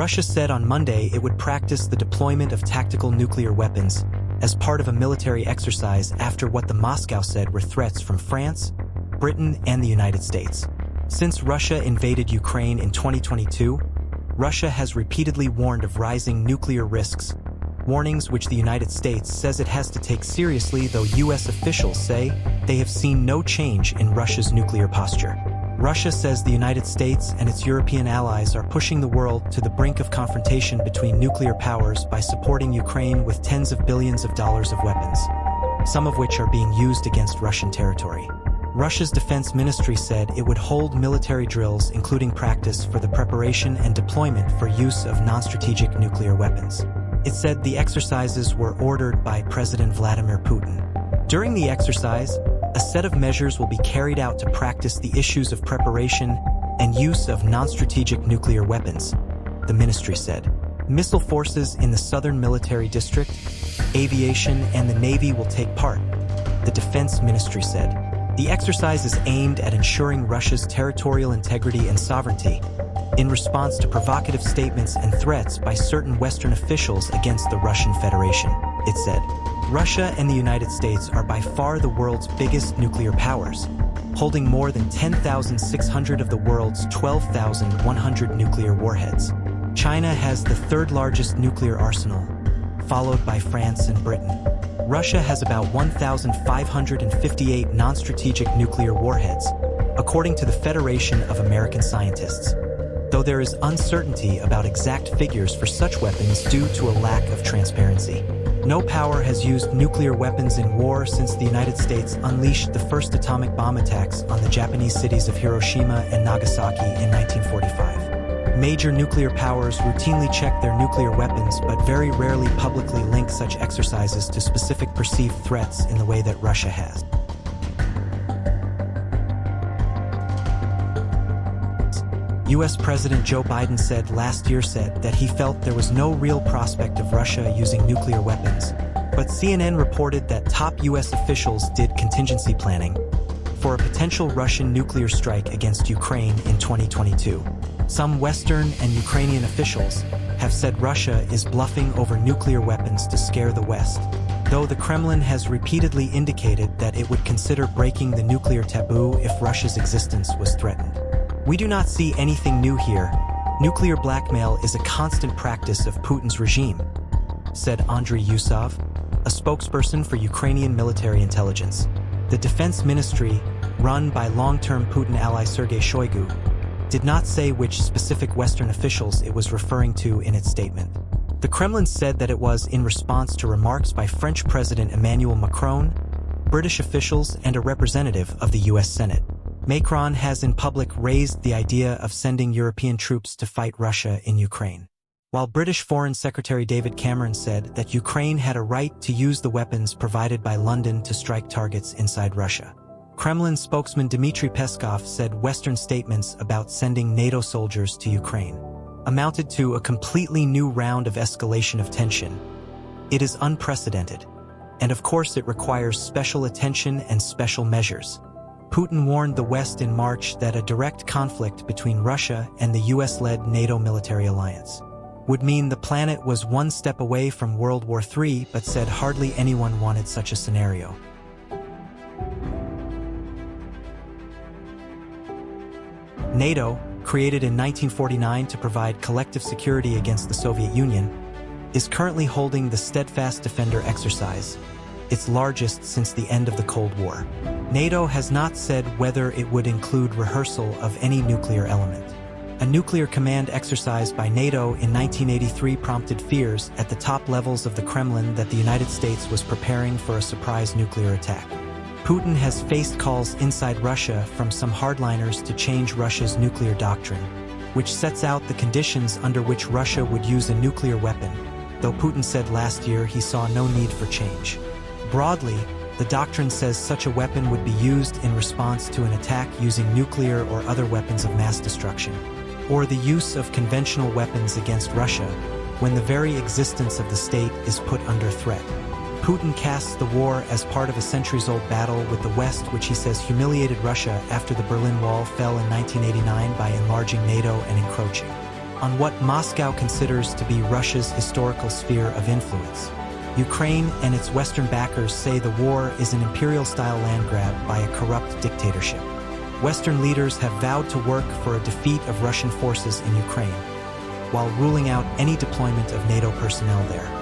Russia said on Monday it would practice the deployment of tactical nuclear weapons as part of a military exercise after what the Moscow said were threats from France, Britain, and the United States. Since Russia invaded Ukraine in 2022, Russia has repeatedly warned of rising nuclear risks, warnings which the United States says it has to take seriously, though U.S. officials say they have seen no change in Russia's nuclear posture. Russia says the United States and its European allies are pushing the world to the brink of confrontation between nuclear powers by supporting Ukraine with tens of billions of dollars of weapons, some of which are being used against Russian territory. Russia's defense ministry said it would hold military drills, including practice for the preparation and deployment for use of non-strategic nuclear weapons. It said the exercises were ordered by President Vladimir Putin. During the exercise, a set of measures will be carried out to practice the issues of preparation and use of non-strategic nuclear weapons, the ministry said. Missile forces in the Southern Military District, aviation, and the Navy will take part, the defense ministry said. The exercise is aimed at ensuring Russia's territorial integrity and sovereignty, in response to provocative statements and threats by certain Western officials against the Russian Federation, it said. Russia and the United States are by far the world's biggest nuclear powers, holding more than 10,600 of the world's 12,100 nuclear warheads. China has the third largest nuclear arsenal, followed by France and Britain. Russia has about 1,558 non-strategic nuclear warheads, according to the Federation of American Scientists, though there is uncertainty about exact figures for such weapons due to a lack of transparency. No power has used nuclear weapons in war since the United States unleashed the first atomic bomb attacks on the Japanese cities of Hiroshima and Nagasaki in 1945. Major nuclear powers routinely check their nuclear weapons but very rarely publicly link such exercises to specific perceived threats in the way that Russia has. U.S. President Joe Biden said last year that he felt there was no real prospect of Russia using nuclear weapons, but CNN reported that top U.S. officials did contingency planning for a potential Russian nuclear strike against Ukraine in 2022. Some Western and Ukrainian officials have said Russia is bluffing over nuclear weapons to scare the West, though the Kremlin has repeatedly indicated that it would consider breaking the nuclear taboo if Russia's existence was threatened. We do not see anything new here. Nuclear blackmail is a constant practice of Putin's regime, said Andriy Yusov, a spokesperson for Ukrainian military intelligence. The defense ministry, run by long-term Putin ally Sergei Shoigu, did not say which specific Western officials it was referring to in its statement. The Kremlin said that it was in response to remarks by French President Emmanuel Macron, British officials, and a representative of the U.S. Senate. Macron has in public raised the idea of sending European troops to fight Russia in Ukraine, while British Foreign Secretary David Cameron said that Ukraine had a right to use the weapons provided by London to strike targets inside Russia. Kremlin spokesman Dmitry Peskov said Western statements about sending NATO soldiers to Ukraine amounted to a completely new round of escalation of tension. It is unprecedented, and of course it requires special attention and special measures. Putin warned the West in March that a direct conflict between Russia and the US-led NATO military alliance would mean the planet was one step away from World War III, but said hardly anyone wanted such a scenario. NATO, created in 1949 to provide collective security against the Soviet Union, is currently holding the Steadfast Defender exercise, its largest since the end of the Cold War. NATO has not said whether it would include rehearsal of any nuclear element. A nuclear command exercise by NATO in 1983 prompted fears at the top levels of the Kremlin that the United States was preparing for a surprise nuclear attack. Putin has faced calls inside Russia from some hardliners to change Russia's nuclear doctrine, which sets out the conditions under which Russia would use a nuclear weapon, though Putin said last year he saw no need for change. Broadly, the doctrine says such a weapon would be used in response to an attack using nuclear or other weapons of mass destruction, or the use of conventional weapons against Russia when the very existence of the state is put under threat. Putin casts the war as part of a centuries-old battle with the West, which he says humiliated Russia after the Berlin Wall fell in 1989 by enlarging NATO and encroaching on what Moscow considers to be Russia's historical sphere of influence. Ukraine and its Western backers say the war is an imperial-style land grab by a corrupt dictatorship. Western leaders have vowed to work for a defeat of Russian forces in Ukraine, while ruling out any deployment of NATO personnel there.